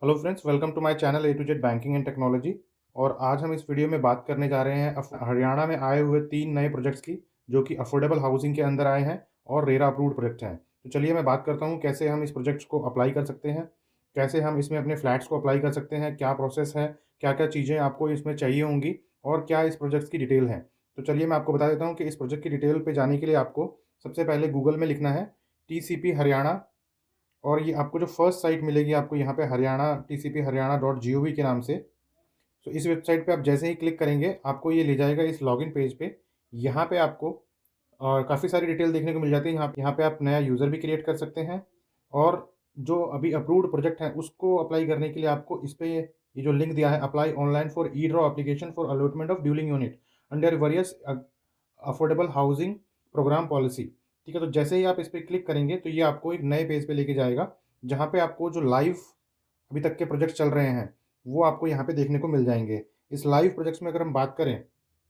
Hello friends, welcome to my channel A to Z banking and technology. और आज हम इस वीडियो में बात करने जा रहे हैं हरियाणा में आए हुए 3 नए प्रोजेक्ट्स की, जो कि अफोर्डेबल हाउसिंग के अंदर आए हैं और रेरा अप्रूव्ड प्रोजेक्ट्स हैं। तो चलिए मैं बात करता हूँ कैसे हम इस प्रोजेक्ट्स को अप्लाई कर सकते हैं, कैसे हम इसमें अपने फ्लैट्स को अप्लाई कर सकते हैं, क्या प्रोसेस है, क्या-क्या चीज़ें आपको इसमें चाहिए होंगी और क्या इस प्रोजेक्ट्स की डिटेल है। तो चलिए मैं आपको बता देता हूँ कि इस प्रोजेक्ट की डिटेल पे जाने के लिए आपको सबसे पहले गूगल में लिखना है टीसीपी हरियाणा। और ये आपको जो फर्स्ट साइट मिलेगी आपको यहाँ पे Haryana TCP Haryana dot G O V के नाम से। तो इस वेबसाइट पे आप जैसे ही क्लिक करेंगे आपको ये ले जाएगा इस लॉगिन पेज पे। यहाँ पे आपको काफ़ी सारी डिटेल देखने को मिल जाती है। यहाँ पे आप नया यूज़र भी क्रिएट कर सकते हैं और जो अभी अप्रूव्ड प्रोजेक्ट है उसको अप्लाई करने के लिए आपको इस पे ये जो लिंक दिया है, apply online for e draw application for allotment of dwelling unit under various affordable housing programme policy. ठीक है, तो जैसे ही आप इस पे क्लिक करेंगे तो ये आपको एक नए पेज पे लेके जाएगा, जहाँ पे आपको जो लाइव अभी तक के प्रोजेक्ट चल रहे हैं वो आपको यहाँ पे देखने को मिल जाएंगे। इस लाइव प्रोजेक्ट्स में अगर हम बात करें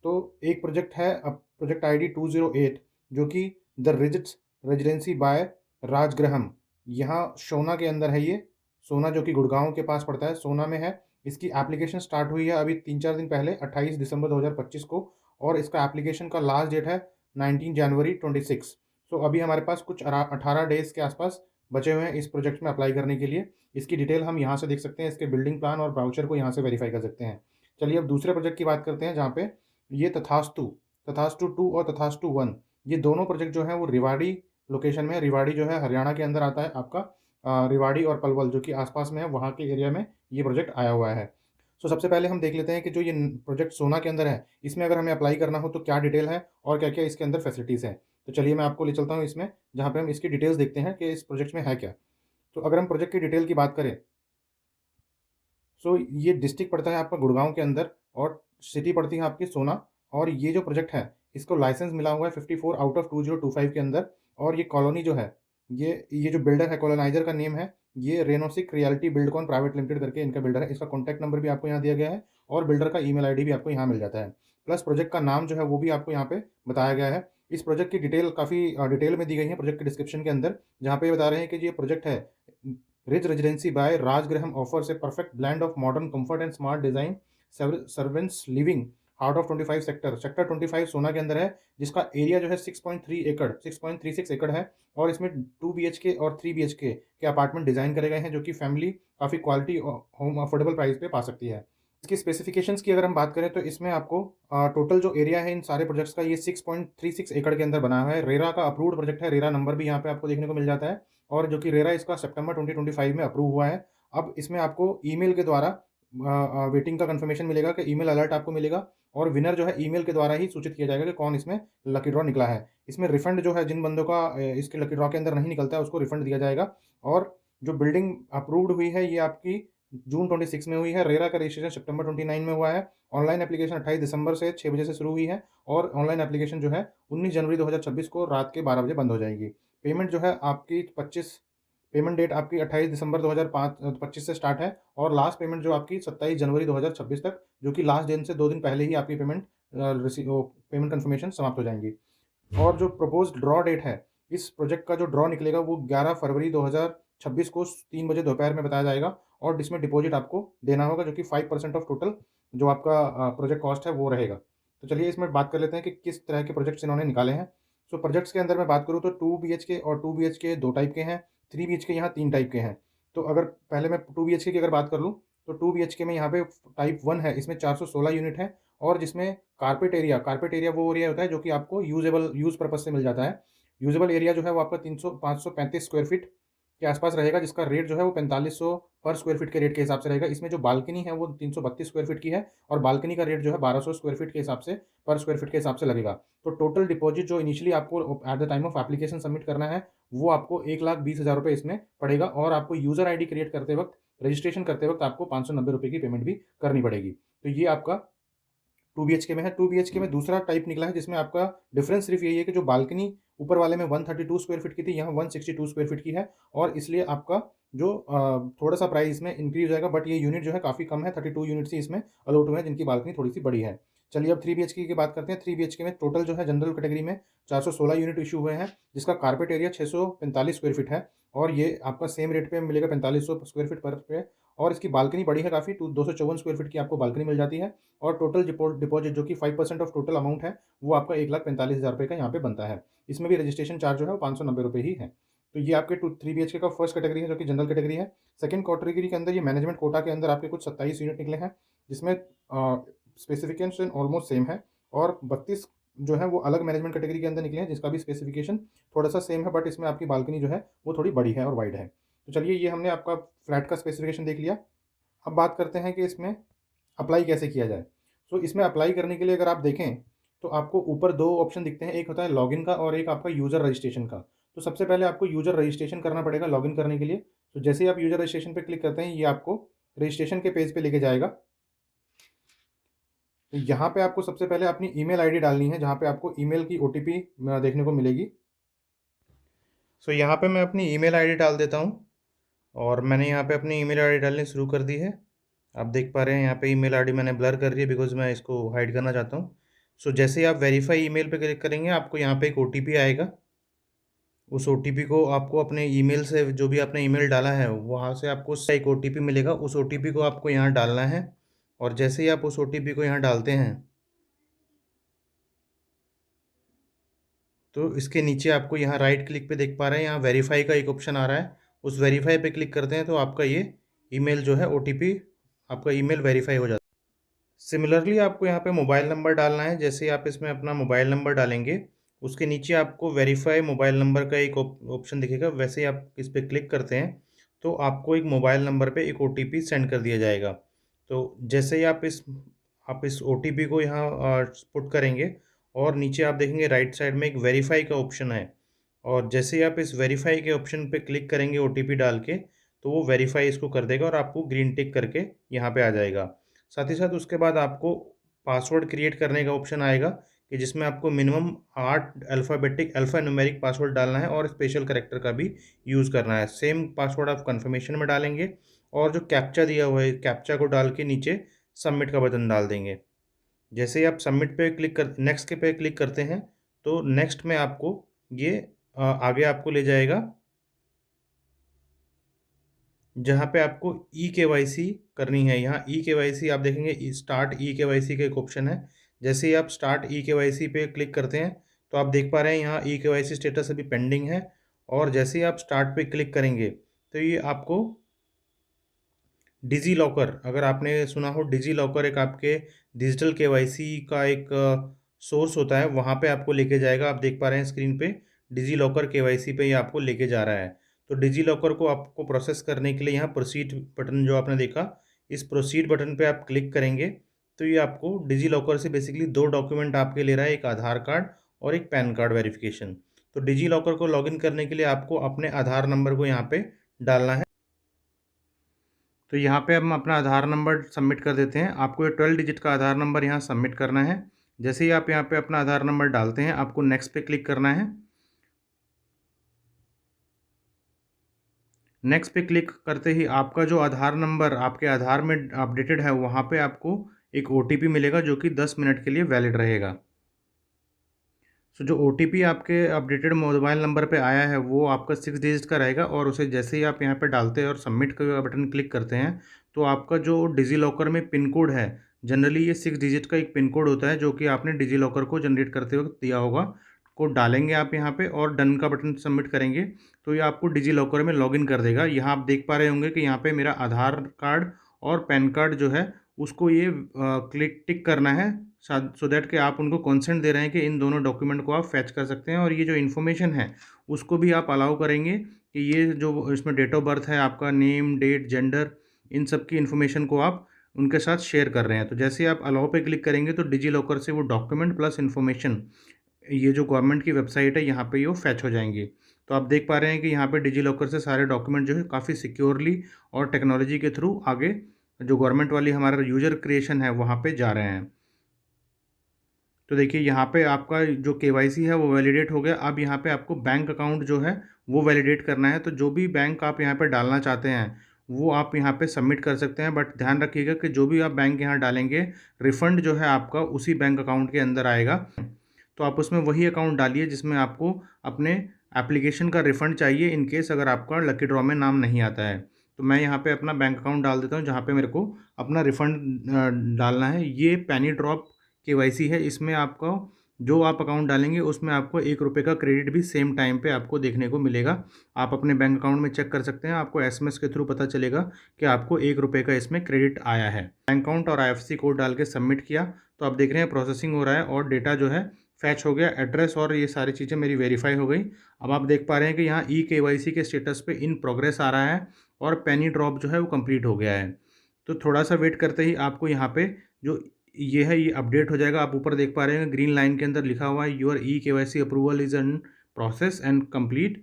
तो एक प्रोजेक्ट है प्रोजेक्ट आईडी 208, जो कि द रिजिट्स रेजिडेंसी बाय राजगृहम, यहाँ सोना के अंदर है। ये सोना जो कि गुड़गांव के पास पड़ता है, सोना में है। इसकी एप्लीकेशन स्टार्ट हुई है अभी 3-4 दिन पहले 28 दिसंबर 2025 को, और इसका एप्लीकेशन का लास्ट डेट है 19 जनवरी 26। सो अभी हमारे पास कुछ 18 डेज़ के आसपास बचे हुए हैं इस प्रोजेक्ट में अप्लाई करने के लिए। इसकी डिटेल हम यहाँ से देख सकते हैं, इसके बिल्डिंग प्लान और ब्राउचर को यहाँ से वेरीफाई कर सकते हैं। चलिए अब दूसरे प्रोजेक्ट की बात करते हैं, जहाँ पे ये तथास्तु तथास्तु 2 और तथास्तु 1, ये दोनों प्रोजेक्ट जो हैं वो रेवाड़ी लोकेशन में है। रेवाड़ी जो है हरियाणा के अंदर आता है आपका। रेवाड़ी और पलवल जो कि आसपास में है, वहाँ के एरिया में ये प्रोजेक्ट आया हुआ है। सो सबसे पहले हम देख लेते हैं कि जो ये प्रोजेक्ट सोना के अंदर है, इसमें अगर हमें अप्लाई करना हो तो क्या डिटेल है और क्या-क्या इसके अंदर फैसिलिटीज़ हैं। तो चलिए मैं आपको ले चलता हूँ इसमें, जहाँ पे हम इसकी डिटेल्स देखते हैं कि इस प्रोजेक्ट में है क्या। तो अगर हम प्रोजेक्ट की डिटेल की बात करें, सो ये डिस्ट्रिक्ट पड़ता है आपका गुड़गांव के अंदर और सिटी पड़ती है आपकी सोना। और ये जो प्रोजेक्ट है इसको लाइसेंस मिला हुआ है 54 आउट ऑफ 2025 के अंदर। और ये कॉलोनी जो है, ये जो बिल्डर है, कॉलोनाइजर का नेम है ये रेनोसिक रियल्टी बिल्डकॉन प्राइवेट लिमिटेड करके इनका बिल्डर है। इसका कॉन्टैक्ट नंबर भी आपको यहाँ दिया गया है और बिल्डर का ईमेल आईडी भी आपको यहाँ मिल जाता है। प्लस प्रोजेक्ट का नाम जो है वो भी आपको यहाँ पे बताया गया है। इस प्रोजेक्ट की डिटेल काफ़ी डिटेल में दी गई है प्रोजेक्ट के डिस्क्रिप्शन के अंदर, जहाँ पे ये बता रहे हैं कि जो ये प्रोजेक्ट है rich residency by Rajgriham offers a perfect blend of modern comfort and smart design servants living out of 25 sector 25 Sohna के अंदर है, जिसका एरिया जो है 6.36 एकड़ है। और इसमें 2 बीएचके और 3 बीएचके के अपार्टमेंट डिजाइन करे गए हैं, जो कि फैमिली काफ़ी क्वालिटी होम अफोर्डेबल प्राइस पे पा सकती है। इसकी स्पेसिफिकेशंस की अगर हम बात करें तो इसमें आपको टोटल जो एरिया है इन सारे प्रोजेक्ट्स का, ये 6.36 एकड़ के अंदर बना हुआ है। रेरा का अप्रूव्ड प्रोजेक्ट है, रेरा नंबर भी यहाँ पे आपको देखने को मिल जाता है। और जो कि रेरा इसका सितंबर 2025 में अप्रूव हुआ है। अब इसमें आपको ईमेल के द्वारा वेटिंग का कंफर्मेशन मिलेगा, कि ईमेल अलर्ट आपको मिलेगा और विनर जो है ईमेल के द्वारा ही सूचित किया जाएगा कि कौन इसमें लकी ड्रॉ निकला है। इसमें रिफंड जो है, जिन बंदों का इसके लकी ड्रॉ के अंदर नहीं निकलता है उसको रिफंड दिया जाएगा। और जो बिल्डिंग अप्रूव्ड हुई है ये आपकी जून 26 में हुई है। रेरा का रजिस्ट्रेशन सितंबर 29 में हुआ है। ऑनलाइन एप्लीकेशन 28 दिसंबर से 6 बजे से शुरू हुई है और ऑनलाइन एप्लीकेशन जो है 19 जनवरी 2026 को रात के 12 बजे बंद हो जाएगी। पेमेंट जो है आपकी 25 पेमेंट डेट आपकी 28 दिसंबर 2025 से स्टार्ट है और लास्ट पेमेंट जो आपकी 27 जनवरी 2026 तक, जो कि लास्ट दिन से 2 दिन पहले ही आपकी पेमेंट कंफर्मेशन समाप्त हो जाएंगी। और जो प्रपोज्ड ड्रॉ डेट है, इस प्रोजेक्ट का जो ड्रॉ निकलेगा वो 11 फरवरी 2026 को 3 बजे दोपहर में बताया जाएगा। और जिसमें डिपॉजिट आपको देना होगा, जो कि 5% ऑफ टोटल जो आपका प्रोजेक्ट कॉस्ट है वो रहेगा। तो चलिए इसमें बात कर लेते हैं कि किस तरह के प्रोजेक्ट्स इन्होंने निकाले हैं। सो प्रोजेक्ट्स के अंदर मैं बात करूँ तो 2 बीएचके और 2 बीएचके 2 टाइप के हैं, 3 बीएचके यहाँ 3 टाइप के हैं। तो अगर पहले मैं 2 बीएचके की अगर बात कर लूँ तो 2 बीएचके में यहाँ पे टाइप 1 है, इसमें 416 यूनिट है। और जिसमें कारपेट एरिया वो एरिया होता है जो कि आपको यूज़ पर्पज़ से मिल जाता है। यूजेबल एरिया जो है वो आपका 535 स्क्वायर फीट के आसपास रहेगा, जिसका रेट जो है वो 4500 पर स्क्वायर फीट के रेट के हिसाब से रहेगा। इसमें जो बालकनी है वो 332 स्क्वायर फीट की है और बालकनी का रेट जो है 1200 स्क्वायर फीट के हिसाब से पर स्क्वायर फीट के हिसाब से लगेगा। तो टोटल डिपॉजिट जो इनिशियली आपको at the time of application submit करना है वो आपको 1,20,000 रुपये इसमें पड़ेगा। और आपको यूज़र आईडी क्रिएट करते वक्त, रजिस्ट्रेशन करते वक्त आपको 590 रुपये की पेमेंट भी करनी पड़ेगी। तो ये आपका 2 बीएचके में है। 2 बीएचके में दूसरा टाइप निकला है, जिसमें आपका डिफरेंस सिर्फ यही है कि जो बालकनी ऊपर वाले में 132 स्क्वायर फीट की थी, यहाँ 162 स्क्वायर फीट की है। और इसलिए आपका जो थोड़ा सा प्राइस इसमें इंक्रीज होएगा, बट ये यूनिट जो है काफ़ी कम है। 32 यूनिट्स ही इसमें अलॉट हुए हैं, जिनकी बालकनी थोड़ी सी बड़ी है। चलिए अब 3 बीएचके की बात करते हैं। 3 बीएचके में टोटल जो है जनरल कैटेगरी में 416 यूनिट इशू हुए हैं, जिसका कारपेट एरिया 645 स्क्वायर फीट है। और ये आपका सेम रेट पे मिलेगा 4500 स्क्वायर फीट पर पे। और इसकी बालकनी बड़ी है काफ़ी, 254 स्क्वायर फीट की आपको बालकनी मिल जाती है और टोटल डिपॉज़िट जो कि 5% ऑफ टोटल अमाउंट है, वो आपका 1,45,000 रुपए का यहाँ पे बनता है। इसमें भी रजिस्ट्रेशन चार्ज जो है वो 590 रुपए ही है। तो ये आपके 3 बीएचके का फर्स्ट कैटेगरी है जो कि जनरल कैटेगरी है। सेकंड कैटेगरी के अंदर ये मैनेजमेंट कोटा के अंदर आपके कुछ 27 यूनिट निकले हैं, जिसमें स्पेसिफिकेशन ऑलमोस्ट सेम है और 32 जो है वो अलग मैनेजमेंट कैटेगरी के अंदर निकले हैं, जिसका भी स्पेसिफिकेशन थोड़ा-सा सेम है, बट इसमें आपकी बालकनी जो है वो थोड़ी बड़ी है और वाइड है। तो चलिए, ये हमने आपका फ्लैट का स्पेसिफिकेशन देख लिया। अब बात करते हैं कि इसमें अप्लाई कैसे किया जाए। सो इसमें अप्लाई करने के लिए अगर आप देखें, तो आपको ऊपर 2 ऑप्शन दिखते हैं, एक होता है लॉगिन का और एक आपका यूज़र रजिस्ट्रेशन का। तो सबसे पहले आपको यूज़र रजिस्ट्रेशन करना पड़ेगा लॉगिन करने के लिए। तो जैसे ही आप यूज़र रजिस्ट्रेशन पे क्लिक करते हैं, ये आपको रजिस्ट्रेशन के पेज पे लेके जाएगा। तो यहाँ पे आपको सबसे पहले अपनी ईमेल आईडी डालनी है, जहाँ पे आपको ईमेल की ओटीपी देखने को मिलेगी। सो यहाँ पे मैं अपनी ईमेल आईडी डाल देता हूँ और मैंने यहाँ पे अपनी ईमेल आईडी डालनी शुरू कर दी है। आप देख पा रहे हैं यहाँ पे ईमेल आईडी मैंने ब्लर कर दी है बिकॉज़ मैं इसको हाइड करना चाहता हूँ। सो जैसे ही आप वेरीफाई ईमेल पे क्लिक करेंगे, आपको यहाँ पे एक ओटीपी आएगा। उस ओटीपी को आपको अपने ईमेल से, जो भी आपने ईमेल डाला है, वहाँ से आपको उससे एक ओटीपी मिलेगा। उस ओटीपी को आपको यहाँ डालना है और जैसे ही आप उस ओटीपी को यहाँ डालते हैं, तो इसके नीचे आपको यहाँ राइट क्लिक पे देख पा रहे हैं, यहाँ वेरीफाई का एक ऑप्शन आ रहा है। उस वेरीफाई पे क्लिक करते हैं तो आपका ये ईमेल जो है ओटीपी, आपका ईमेल वेरीफाई हो जाता है। सिमिलरली आपको यहाँ पे मोबाइल नंबर डालना है। जैसे ही आप इसमें अपना मोबाइल नंबर डालेंगे, उसके नीचे आपको वेरीफाई मोबाइल नंबर का एक ऑप्शन दिखेगा। वैसे ही आप इस पर क्लिक करते हैं तो आपको एक मोबाइल नंबर पे एक ओटीपी सेंड कर दिया जाएगा। तो जैसे ही आप इस ओटीपी को यहाँ पुट करेंगे और नीचे आप देखेंगे राइट साइड में एक वेरीफाई का ऑप्शन है और जैसे ही आप इस वेरीफाई के ऑप्शन पे क्लिक करेंगे ओटीपी डाल के, तो वो वेरीफाई इसको कर देगा और आपको ग्रीन टिक करके यहाँ पे आ जाएगा। साथ ही साथ उसके बाद आपको पासवर्ड क्रिएट करने का ऑप्शन आएगा कि जिसमें आपको मिनिमम 8 अल्फ़ान्यूमेरिक पासवर्ड डालना है और स्पेशल कैरेक्टर का भी यूज़ करना है। सेम पासवर्ड आप कन्फर्मेशन में डालेंगे और जो कैप्चा दिया हुआ है, कैप्चा को डाल के नीचे सबमिट का बटन डाल देंगे। जैसे ही आप सबमिट पे क्लिक कर नेक्स्ट के पे क्लिक करते हैं, तो नेक्स्ट में आपको ये आगे आपको ले जाएगा, जहाँ पे आपको ई-केवाईसी करनी है। यहाँ ई-केवाईसी आप देखेंगे, स्टार्ट ई-केवाईसी का एक ऑप्शन है। जैसे ही आप स्टार्ट ई-केवाईसी पे क्लिक करते हैं, तो आप देख पा रहे हैं यहाँ ई-केवाईसी स्टेटस अभी पेंडिंग है और जैसे ही आप स्टार्ट पे क्लिक करेंगे, तो ये आपको डिजी लॉकर, अगर आपने सुना हो, डिजी लॉकर एक आपके डिजिटल केवाईसी का एक सोर्स होता है, वहाँ पे आपको लेके जाएगा। आप देख पा रहे हैं स्क्रीन पे डिजी लॉकर केवाईसी पे ये आपको लेके जा रहा है। तो डिजी लॉकर को आपको प्रोसेस करने के लिए यहाँ प्रोसीड बटन जो आपने देखा, इस प्रोसीड बटन पे आप क्लिक करेंगे तो ये आपको डिजी लॉकर से बेसिकली 2 डॉक्यूमेंट आपके ले रहा है, एक आधार कार्ड और एक पैन कार्ड वेरिफिकेशन। तो डिजी लॉकर को लॉगिन करने के लिए आपको अपने आधार नंबर को यहाँ पे डालना है। तो यहाँ पे हम अपना आधार नंबर सबमिट कर देते हैं। आपको ये 12 डिजिट का आधार नंबर यहाँ सबमिट करना है। जैसे ही आप यहाँ पे अपना आधार नंबर डालते हैं, आपको नेक्स्ट पे क्लिक करना है। नेक्स्ट पे क्लिक करते ही आपका जो आधार नंबर आपके आधार में अपडेटेड है, वहाँ पे आपको एक ओटीपी मिलेगा जो कि 10 मिनट के लिए वैलिड रहेगा। सो जो ओटीपी आपके अपडेटेड मोबाइल नंबर पे आया है, वो आपका 6 डिजिट का रहेगा और उसे जैसे ही आप यहाँ पे डालते हैं और सबमिट का बटन क्लिक करते हैं, तो आपका जो डिजी लॉकर में पिन कोड है, जनरली ये 6 डिजिट का एक पिन कोड होता है जो कि आपने डिजी लॉकर को जनरेट करते वक्त दिया होगा। कोड डालेंगे आप यहाँ पे और डन का बटन सबमिट करेंगे, तो ये आपको डिजी लॉकर में लॉगिन कर देगा। यहाँ आप देख पा रहे होंगे कि यहाँ पे मेरा आधार कार्ड और पैन कार्ड जो है, उसको ये क्लिक टिक करना है सो दैट कि आप उनको कंसेंट दे रहे हैं कि इन दोनों डॉक्यूमेंट को आप फैच कर सकते हैं। और ये जो इन्फॉर्मेशन है उसको भी आप अलाउ करेंगे कि ये जो इसमें डेट ऑफ बर्थ है, आपका नेम, डेट, जेंडर, इन सब की इन्फॉर्मेशन को आप उनके साथ शेयर कर रहे हैं। तो जैसे आप अलाउ पे क्लिक करेंगे तो डिजी लॉकर से वो डॉक्यूमेंट प्लस इन्फॉर्मेशन, ये जो गवर्नमेंट की वेबसाइट है, यहाँ पे ये फैच हो जाएंगे। तो आप देख पा रहे हैं कि यहाँ पे डिजी लॉकर से सारे डॉक्यूमेंट जो है काफ़ी सिक्योरली और टेक्नोलॉजी के थ्रू आगे जो गवर्नमेंट वाली हमारा यूजर क्रिएशन है वहाँ पे जा रहे हैं। तो देखिए यहाँ पे आपका जो केवाईसी है वो वैलिडेट हो गया। अब यहाँ पे आपको बैंक अकाउंट जो है वो वैलिडेट करना है। तो जो भी बैंक आप यहाँ पे डालना चाहते हैं वो आप यहाँ पे सबमिट कर सकते हैं, बट ध्यान रखिएगा कि जो भी आप बैंक यहाँ डालेंगे, रिफ़ंड जो है आपका उसी बैंक अकाउंट के अंदर आएगा। तो आप उसमें वही अकाउंट डालिए जिसमें आपको अपने एप्लीकेशन का रिफ़ंड चाहिए, इन केस अगर आपका लकी ड्रॉ में नाम नहीं आता है। तो मैं यहाँ पे अपना बैंक अकाउंट डाल देता हूँ जहाँ पे मेरे को अपना रिफ़ंड डालना है। ये पेनी ड्रॉप केवाईसी है, इसमें आपको जो आप अकाउंट डालेंगे उसमें आपको ₹1 का क्रेडिट भी सेम टाइम पे आपको देखने को मिलेगा। आप अपने बैंक अकाउंट में चेक कर सकते हैं, आपको एसएमएस के थ्रू पता चलेगा कि आपको ₹1 का इसमें क्रेडिट आया है। बैंक अकाउंट और आईएफएससी कोड डाल के सबमिट किया, तो आप देख रहे हैं प्रोसेसिंग हो रहा है और डेटा जो है फैच हो गया, एड्रेस और ये सारी चीज़ें मेरी वेरीफाई हो गई। अब आप देख पा रहे हैं कि यहाँ ई-केवाईसी के स्टेटस पे इन प्रोग्रेस आ रहा है और पेनी ड्रॉप जो है वो कंप्लीट हो गया है। तो थोड़ा-सा वेट करते ही आपको यहाँ पे जो ये है ये अपडेट हो जाएगा। आप ऊपर देख पा रहे हैं ग्रीन लाइन के अंदर लिखा हुआ है your e-KYC approval is in process and complete.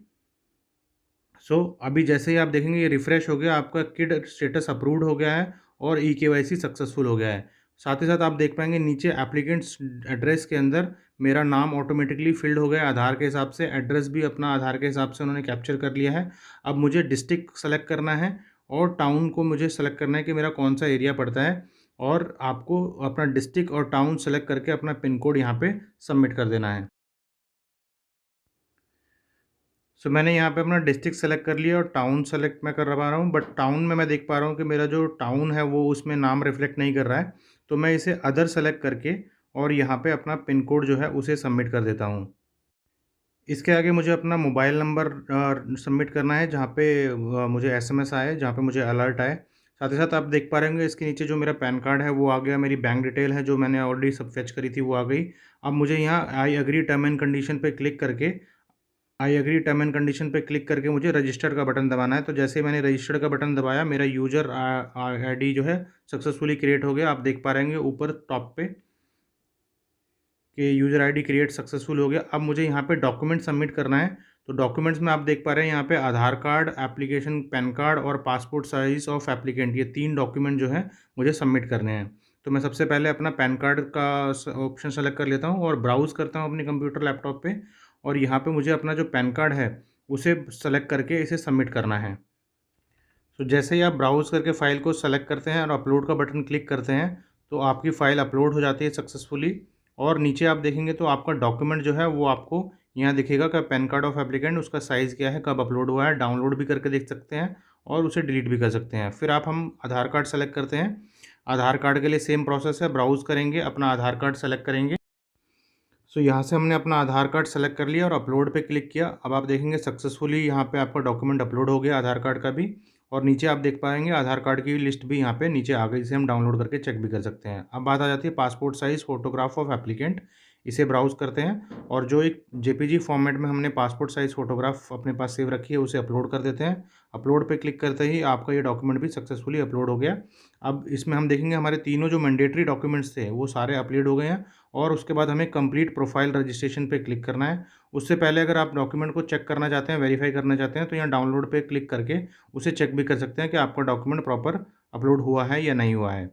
So अभी जैसे ही आप देखेंगे ये रिफ्रेश हो गया, आपका किड स्टेटस अप्रूव्ड हो गया है और ई-केवाईसी सक्सेसफुल हो गया है। साथ ही साथ आप देख पाएंगे नीचे एप्लीकेंट्स एड्रेस के अंदर मेरा नाम ऑटोमेटिकली फिल्ड हो गया आधार के हिसाब से, एड्रेस भी अपना आधार के हिसाब से उन्होंने कैप्चर कर लिया है। अब मुझे डिस्ट्रिक्ट सेलेक्ट करना है और टाउन को मुझे सेलेक्ट करना है कि मेरा कौन सा एरिया पड़ता है, और आपको अपना डिस्ट्रिक्ट और टाउन सेलेक्ट करके अपना पिन कोड यहाँ पे सबमिट कर देना है। सो मैंने यहाँ पे अपना डिस्ट्रिक्ट सेलेक्ट कर लिया और टाउन सेलेक्ट मैं कर पा रहा हूँ, बट टाउन में मैं देख पा रहा हूँ कि मेरा जो टाउन है वो उसमें नाम रिफ्लेक्ट नहीं कर रहा है। तो मैं इसे अदर सेलेक्ट करके और यहाँ पे अपना पिन कोड जो है उसे सबमिट कर देता हूँ। इसके आगे मुझे अपना मोबाइल नंबर सबमिट करना है जहाँ पे मुझे एसएमएस आए, जहाँ पे मुझे अलर्ट आए। साथ ही साथ आप देख पा रहे होंगे इसके नीचे जो मेरा पैन कार्ड है वो आ गया, मेरी बैंक डिटेल है जो मैंने ऑलरेडी सब फेच करी थी वो आ गई। अब मुझे यहाँ I agree term and condition पे क्लिक करके मुझे रजिस्टर का बटन दबाना है। तो जैसे ही मैंने रजिस्टर का बटन दबाया मेरा यूज़र आईडी जो है सक्सेसफुली क्रिएट हो गया। आप देख पा रहे होंगे ऊपर टॉप पे कि यूज़र आईडी क्रिएट सक्सेसफुल हो गया। अब मुझे यहाँ पे डॉक्यूमेंट सबमिट करना है। तो डॉक्यूमेंट्स में आप देख पा रहे हैं यहाँ पे आधार कार्ड, एप्लीकेशन, पैन कार्ड और पासपोर्ट साइज़ ऑफ एप्लीकेंट, ये 3 डॉक्यूमेंट जो हैं मुझे सबमिट करने हैं। तो मैं सबसे पहले अपना पैन कार्ड का ऑप्शन सेलेक्ट कर लेता हूँ और ब्राउज़ करता हूँ अपने कंप्यूटर लैपटॉप पे, और यहाँ पे मुझे अपना जो पैन कार्ड है उसे सेलेक्ट करके इसे सबमिट करना है। तो जैसे ही आप ब्राउज़ करके फ़ाइल को सेलेक्ट करते हैं और अपलोड का बटन क्लिक करते हैं तो आपकी फ़ाइल अपलोड हो जाती है सक्सेसफुली। और नीचे आप देखेंगे तो आपका डॉक्यूमेंट जो है वो आपको यहाँ दिखेगा कि पैन कार्ड ऑफ एप्लीकेंट, उसका साइज़ क्या है, कब अपलोड हुआ है, डाउनलोड भी करके देख सकते हैं और उसे डिलीट भी कर सकते हैं। फिर हम आधार कार्ड सेलेक्ट करते हैं। आधार कार्ड के लिए सेम प्रोसेस है, ब्राउज़ करेंगे, अपना आधार कार्ड सेलेक्ट करेंगे। सो यहाँ से हमने अपना आधार कार्ड सेलेक्ट कर लिया और अपलोड पे क्लिक किया। अब आप देखेंगे सक्सेसफुली यहाँ पे आपका डॉक्यूमेंट अपलोड हो गया आधार कार्ड का भी, और नीचे आप देख पाएंगे आधार कार्ड की लिस्ट भी यहाँ पे नीचे आ गई, जिसे हम डाउनलोड करके चेक भी कर सकते हैं। अब बात आ जाती है passport size photograph of applicant, इसे ब्राउज़ करते हैं और जो एक जेपीजी फॉर्मेट में हमने पासपोर्ट साइज़ फ़ोटोग्राफ अपने पास सेव रखी है उसे अपलोड कर देते हैं। अपलोड पे क्लिक करते ही आपका ये डॉक्यूमेंट भी सक्सेसफुली अपलोड हो गया। अब इसमें हम देखेंगे हमारे तीनों जो मैंडेटरी डॉक्यूमेंट्स थे वो सारे अपलोड हो गए हैं, और उसके बाद हमें कंप्लीट प्रोफाइल रजिस्ट्रेशन पे क्लिक करना है। उससे पहले अगर आप डॉक्यूमेंट को चेक करना चाहते हैं, वेरीफाई करना चाहते हैं, तो यहाँ डाउनलोड पे क्लिक करके उसे चेक भी कर सकते हैं कि आपका डॉक्यूमेंट प्रॉपर अपलोड हुआ है या नहीं हुआ है।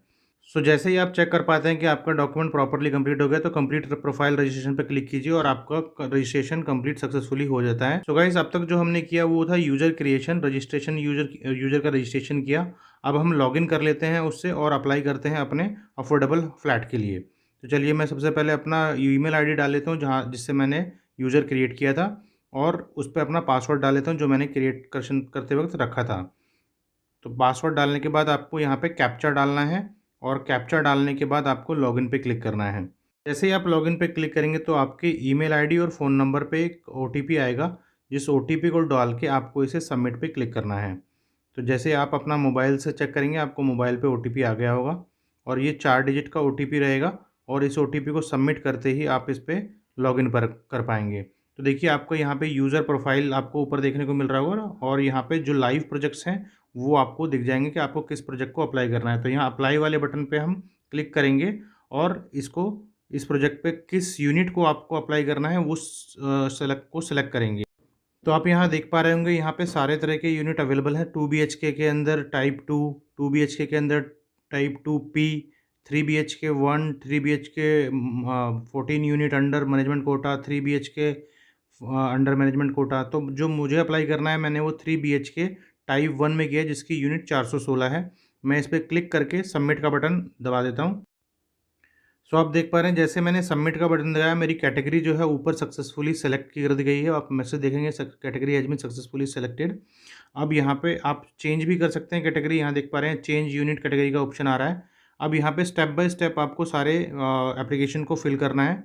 सो जैसे ही आप चेक कर पाते हैं कि आपका डॉक्यूमेंट प्रॉपर्ली कंप्लीट हो गया तो कंप्लीट प्रोफाइल रजिस्ट्रेशन पे क्लिक कीजिए और आपका रजिस्ट्रेशन कंप्लीट सक्सेसफुली हो जाता है। सो गाइस, अब तक जो हमने किया वो था यूज़र क्रिएशन, रजिस्ट्रेशन, यूज़र का रजिस्ट्रेशन किया। अब हम लॉगिन कर लेते हैं उससे और अप्लाई करते हैं अपने अफोर्डेबल फ्लैट के लिए। तो चलिए मैं सबसे पहले अपना ईमेल आईडी डाल लेता हूँ जहाँ जिससे मैंने यूज़र क्रिएट किया था, और उस पर अपना पासवर्ड डाल लेता हूँ जो मैंने क्रिएट करते वक्त रखा था। तो पासवर्ड डालने के बाद आपको यहाँ पे कैप्चा डालना है, और कैप्चा डालने के बाद आपको लॉगिन पे क्लिक करना है। जैसे ही आप लॉगिन पे क्लिक करेंगे तो आपके ईमेल आईडी और फ़ोन नंबर पे एक ओटीपी आएगा, जिस ओटीपी को डाल के आपको इसे सबमिट पे क्लिक करना है। तो जैसे आप अपना मोबाइल से चेक करेंगे आपको मोबाइल पे ओटीपी आ गया होगा, और ये 4 डिजिट का ओटीपी रहेगा, और इस ओटीपी को सबमिट करते ही आप इस पे लॉगिन पर कर पाएंगे। तो देखिए आपको यहाँ पे यूज़र प्रोफाइल आपको ऊपर देखने को मिल रहा होगा ना, और यहाँ पे जो लाइव प्रोजेक्ट्स हैं वो आपको दिख जाएंगे कि आपको किस प्रोजेक्ट को अप्लाई करना है। तो यहाँ अप्लाई वाले बटन पे हम क्लिक करेंगे और इस प्रोजेक्ट पे किस यूनिट को आपको अप्लाई करना है उस सेलेक्ट करेंगे। तो आप यहाँ देख पा रहे होंगे यहाँ पे सारे तरह के यूनिट अवेलेबल हैं। 2 BHK के अंदर टाइप 2, 2 BHK के अंदर type 2P, 3 BHK 1, 3 BHK 14 unit under management quota, 3 BHK under management quota. तो जो मुझे अप्लाई करना है मैंने वो 3 BHK टाइप 1 में किया है जिसकी यूनिट 416 है। मैं इस पर क्लिक करके सबमिट का बटन दबा देता हूँ। सो आप देख पा रहे हैं जैसे मैंने सबमिट का बटन दबाया मेरी कैटेगरी जो है ऊपर सक्सेसफुली सेलेक्ट कर दी गई है। आप मैसेज देखेंगे category has been successfully selected. अब यहाँ पे आप चेंज भी कर सकते हैं कैटेगरी। यहाँ देख पा रहे हैं चेंज यूनिट कैटेगरी का ऑप्शन आ रहा है। अब यहाँ पे स्टेप बाय स्टेप आपको सारे एप्लीकेशन को फिल करना है।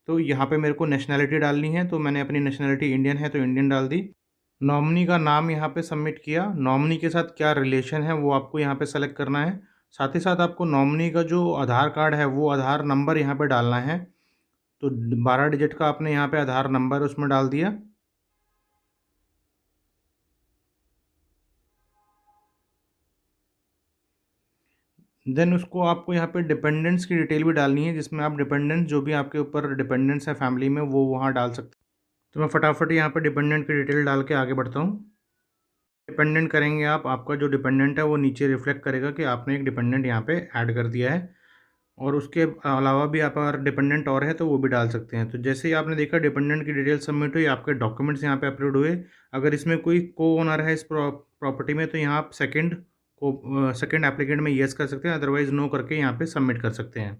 तो यहाँ पे मेरे को नेशनैलिटी डालनी है, तो मैंने अपनी नेशनैलिटी इंडियन है तो इंडियन डाल दी। नॉमिनी का नाम यहाँ पे सबमिट किया। नॉमिनी के साथ क्या रिलेशन है वो आपको यहाँ पे सेलेक्ट करना है। साथ ही साथ आपको नॉमिनी का जो आधार कार्ड है वो आधार नंबर यहाँ पे डालना है। तो 12 डिजिट का आपने यहाँ पे आधार नंबर उसमें डाल दिया। देन उसको आपको यहाँ पे डिपेंडेंट्स की डिटेल भी डालनी है, जिसमें आप डिपेंडेंट्स जो भी आपके ऊपर डिपेंडेंट्स हैं फैमिली में वो वहाँ डाल सकते हैं। तो मैं फटाफट यहाँ पे डिपेंडेंट की डिटेल डाल के आगे बढ़ता हूँ। डिपेंडेंट करेंगे आप, आपका जो डिपेंडेंट है वो नीचे रिफ्लेक्ट करेगा कि आपने एक डिपेंडेंट यहाँ पे ऐड कर दिया है। और उसके अलावा भी आप अगर डिपेंडेंट और है तो वो भी डाल सकते हैं। तो जैसे ही आपने देखा डिपेंडेंट की डिटेल सबमिट हुई, आपके डॉक्यूमेंट्स यहाँ पे अपलोड हुए। अगर इसमें कोई को ओनर है इस प्रॉपर्टी में तो यहाँ आप सेकंड एप्लीकेंट में येस कर सकते हैं, अदरवाइज नो करके यहाँ पे सबमिट कर सकते हैं।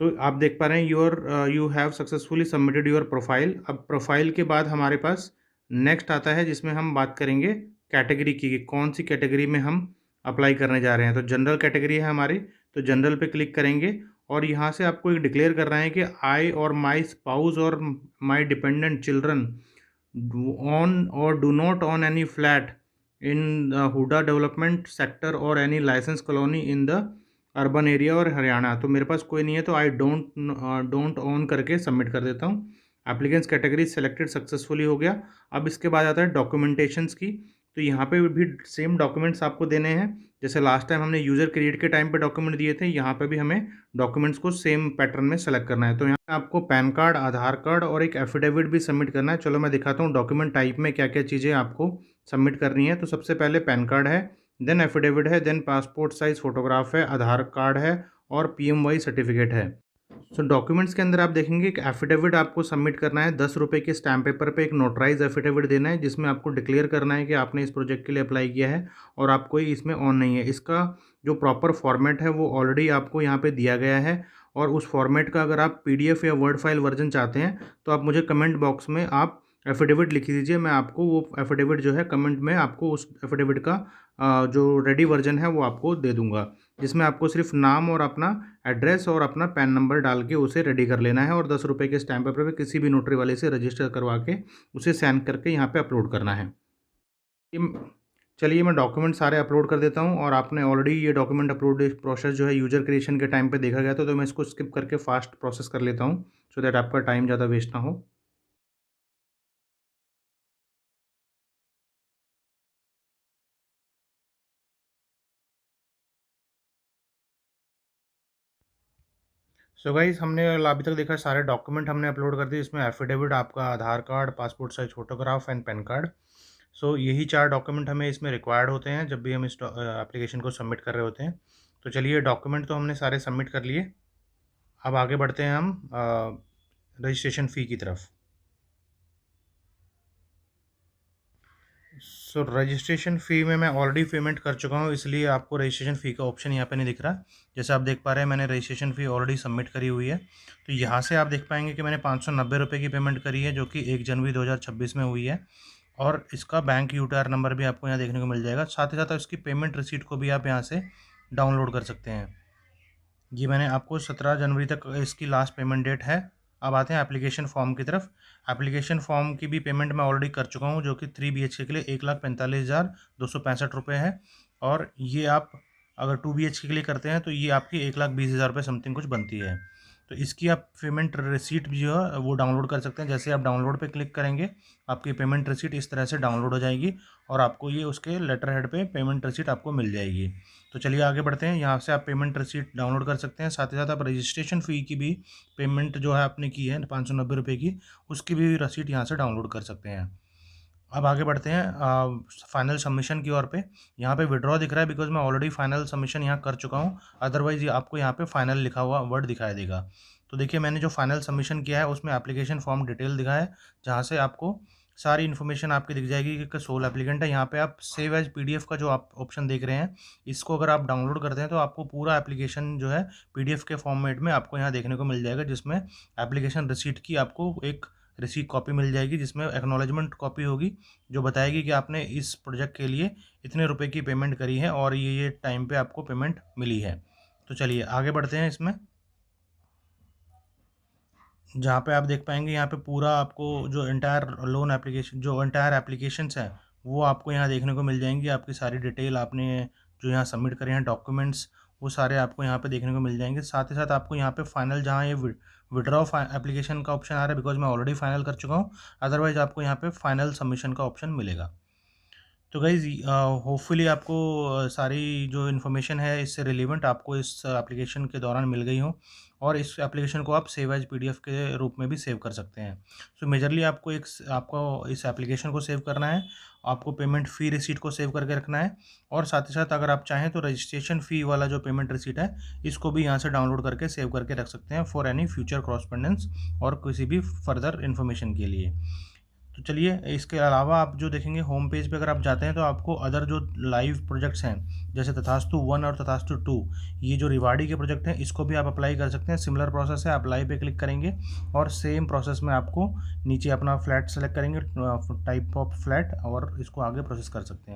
तो आप देख पा रहे हैं you have successfully submitted your profile. अब प्रोफाइल के बाद हमारे पास नेक्स्ट आता है जिसमें हम बात करेंगे कैटेगरी की, कि कौन सी कैटेगरी में हम अप्लाई करने जा रहे हैं। तो जनरल कैटेगरी है हमारी, तो जनरल पे क्लिक करेंगे और यहाँ से आपको एक डिक्लेयर करना है कि आई और my spouse or my dependent children own or do not own any flat in the HUDA development sector or any licence colony in the urban area or Haryana. तो मेरे पास कोई नहीं है तो आई डोंट ऑन करके सबमिट कर देता हूँ। एप्लीकेंट्स कैटेगरी सेलेक्टेड सक्सेसफुली हो गया। अब इसके बाद आता है डॉक्यूमेंटेशंस की। तो यहाँ पे भी सेम डॉक्यूमेंट्स आपको देने हैं, जैसे लास्ट टाइम हमने यूज़र क्रिएट के टाइम पे डॉक्यूमेंट दिए थे। यहाँ पे भी हमें डॉक्यूमेंट्स को सेम पैटर्न में सेलेक्ट करना है। तो यहाँ पे आपको पैन कार्ड, आधार कार्ड और एक एफिडेविट भी सबमिट करना है। चलो मैं दिखाता हूँ डॉक्यूमेंट टाइप में क्या क्या चीज़ें आपको सबमिट करनी है। तो सबसे पहले पैन कार्ड है, देन एफिडेविट है, देन पासपोर्ट साइज़ फ़ोटोग्राफ है, आधार कार्ड है और पीएमवाई सर्टिफिकेट है। सो डॉक्यूमेंट्स के अंदर आप देखेंगे कि एफिडेविट आपको सबमिट करना है 10 रुपये के स्टैम्प पेपर पे। एक नोटराइज एफिडेविट देना है जिसमें आपको डिक्लेयर करना है कि आपने इस प्रोजेक्ट के लिए अप्लाई किया है और आप कोई इसमें ऑन नहीं है। इसका जो प्रॉपर फॉर्मेट है वो ऑलरेडी आपको यहाँ पे दिया गया है। और उस फॉर्मेट का अगर आप पीडीएफ या वर्ड फाइल वर्जन चाहते हैं तो आप मुझे कमेंट बॉक्स में आप एफिडेविट लिख दीजिए। मैं आपको वो एफिडेविट जो है कमेंट में आपको उस एफिडेविट का जो रेडी वर्जन है वो आपको दे दूंगा, जिसमें आपको सिर्फ नाम और अपना एड्रेस और अपना पैन नंबर डाल के उसे रेडी कर लेना है और 10 रुपये के स्टैम्प पेपर पे किसी भी नोटरी वाले से रजिस्टर करवा के उसे साइन करके यहाँ पे अपलोड करना है। ये चलिए मैं डॉक्यूमेंट सारे अपलोड कर देता हूँ। और आपने ऑलरेडी ये डॉक्यूमेंट अपलोड प्रोसेस जो है यूजर क्रिएशन के टाइम पे देखा गया तो मैं इसको स्किप करके फास्ट प्रोसेस कर लेता हूँ, सो दैट आपका टाइम ज़्यादा वेस्ट ना हो। सो गाइस हमने अभी तक देखा सारे डॉक्यूमेंट हमने अपलोड कर दिए। इसमें एफिडेविट, आपका Aadhaar card, passport size photograph and PAN card. So यही 4 डॉक्यूमेंट हमें इसमें रिक्वायर्ड होते हैं जब भी हम इस एप्लीकेशन को सबमिट कर रहे होते हैं। तो चलिए डॉक्यूमेंट तो हमने सारे सबमिट कर लिए। अब आगे बढ़ते हैं हम रजिस्ट्रेशन फ़ी की तरफ। सो रजिस्ट्रेशन फ़ी में मैं ऑलरेडी पेमेंट कर चुका हूँ, इसलिए आपको रजिस्ट्रेशन फ़ी का ऑप्शन यहाँ पे नहीं दिख रहा। जैसे आप देख पा रहे हैं मैंने रजिस्ट्रेशन फ़ी ऑलरेडी सबमिट करी हुई है। तो यहाँ से आप देख पाएंगे कि मैंने 590 रुपये की पेमेंट करी है, जो कि 1 जनवरी 2026 में हुई है। और इसका बैंक यूटीआर नंबर भी आपको यहाँ देखने को मिल जाएगा। साथ ही साथ इसकी पेमेंट रिसीट को भी आप यहाँ से डाउनलोड कर सकते हैं। ये मैंने आपको 17 जनवरी तक इसकी लास्ट पेमेंट डेट है। अब आते हैं एप्लीकेशन फॉर्म की तरफ। एप्लीकेशन फॉर्म की भी पेमेंट मैं ऑलरेडी कर चुका हूँ, जो कि 3 BHK के लिए 1,45,265 रुपये है। और ये आप अगर 2 BHK के लिए करते हैं तो ये आपकी 1,20,000 रुपये समथिंग कुछ बनती है। तो इसकी आप पेमेंट रिसीट भी जो है वो डाउनलोड कर सकते हैं। जैसे आप डाउनलोड पे क्लिक करेंगे आपकी पेमेंट रिसीट इस तरह से डाउनलोड हो जाएगी और आपको ये उसके लेटर हेड पे पेमेंट रिसीट आपको मिल जाएगी। तो चलिए आगे बढ़ते हैं। यहाँ से आप पेमेंट रिसीट डाउनलोड कर सकते हैं। साथ ही साथ आप रजिस्ट्रेशन फ़ी की भी पेमेंट जो है आपने की है 590 रुपये की, उसकी भी रसीट यहाँ से डाउनलोड कर सकते हैं। अब आगे बढ़ते हैं फाइनल सबमिशन की ओर पे। यहाँ पे विड्रॉ दिख रहा है बिकॉज मैं ऑलरेडी फाइनल सबमिशन यहाँ कर चुका हूँ। अदरवाइज ये आपको यहाँ पे फाइनल लिखा हुआ वर्ड दिखाई देगा। तो देखिए मैंने जो फाइनल सबमिशन किया है उसमें एप्लीकेशन फॉर्म डिटेल दिखा है, जहाँ से आपको सारी इन्फॉर्मेशन आपकी दिख जाएगी कि सोल एप्लीकेंट है। यहाँ पे आप सेव एज पीडीएफ का जो आप ऑप्शन देख रहे हैं, इसको अगर आप डाउनलोड करते हैं तो आपको पूरा एप्लीकेशन जो है पीडीएफ के फॉर्मेट में आपको यहाँ देखने को मिल जाएगा, जिसमें एप्लीकेशन रिसीट की आपको एक रिसीट कॉपी मिल जाएगी, जिसमें एक्नॉलेजमेंट कॉपी होगी जो बताएगी कि आपने इस प्रोजेक्ट के लिए इतने रुपए की पेमेंट करी है और ये टाइम पे आपको पेमेंट मिली है। तो चलिए आगे बढ़ते हैं। इसमें जहाँ पे आप देख पाएंगे यहाँ पे पूरा आपको जो एंटायर लोन एप्लीकेशन, जो एंटायर एप्लीकेशंस हैं वो आपको यहाँ देखने को मिल जाएंगी। आपकी सारी डिटेल आपने जो यहाँ सबमिट करे हैं डॉक्यूमेंट्स, वो सारे आपको यहाँ पे देखने को मिल जाएंगे। साथ ही साथ आपको यहाँ पे फाइनल, जहाँ ये विड्रॉ एप्लीकेशन का ऑप्शन आ रहा है, बिकॉज मैं ऑलरेडी फाइनल कर चुका हूँ, अदरवाइज आपको यहाँ पे फाइनल सबमिशन का ऑप्शन मिलेगा। तो गाइज़ होपफुली आपको सारी जो इन्फॉर्मेशन है इससे रिलेवेंट आपको इस एप्लीकेशन के दौरान मिल गई हो, और इस एप्लीकेशन को आप सेव एज पीडीएफ के रूप में भी सेव कर सकते हैं। सो मेजरली आपको इस एप्लीकेशन को सेव करना है, आपको पेमेंट फ़ी रिसीट को सेव करके रखना है, और साथ ही साथ अगर आप चाहें तो रजिस्ट्रेशन फ़ी वाला जो पेमेंट रिसीट है इसको भी यहाँ से डाउनलोड करके सेव करके रख सकते हैं फॉर एनी फ्यूचर कॉरस्पॉन्डेंस और किसी भी फर्दर इन्फॉर्मेशन के लिए। तो चलिए, इसके अलावा आप जो देखेंगे होम पेज पे अगर आप जाते हैं तो आपको अदर जो लाइव प्रोजेक्ट्स हैं जैसे तथास्तु 1 और तथास्तु 2, ये जो रिवाड़ी के प्रोजेक्ट हैं इसको भी आप अप्लाई कर सकते हैं। सिमिलर प्रोसेस है, अप्लाई पे क्लिक करेंगे और सेम प्रोसेस में आपको नीचे अपना फ्लैट सेलेक्ट करेंगे, टाइप ऑफ फ्लैट, और इसको आगे प्रोसेस कर सकते हैं।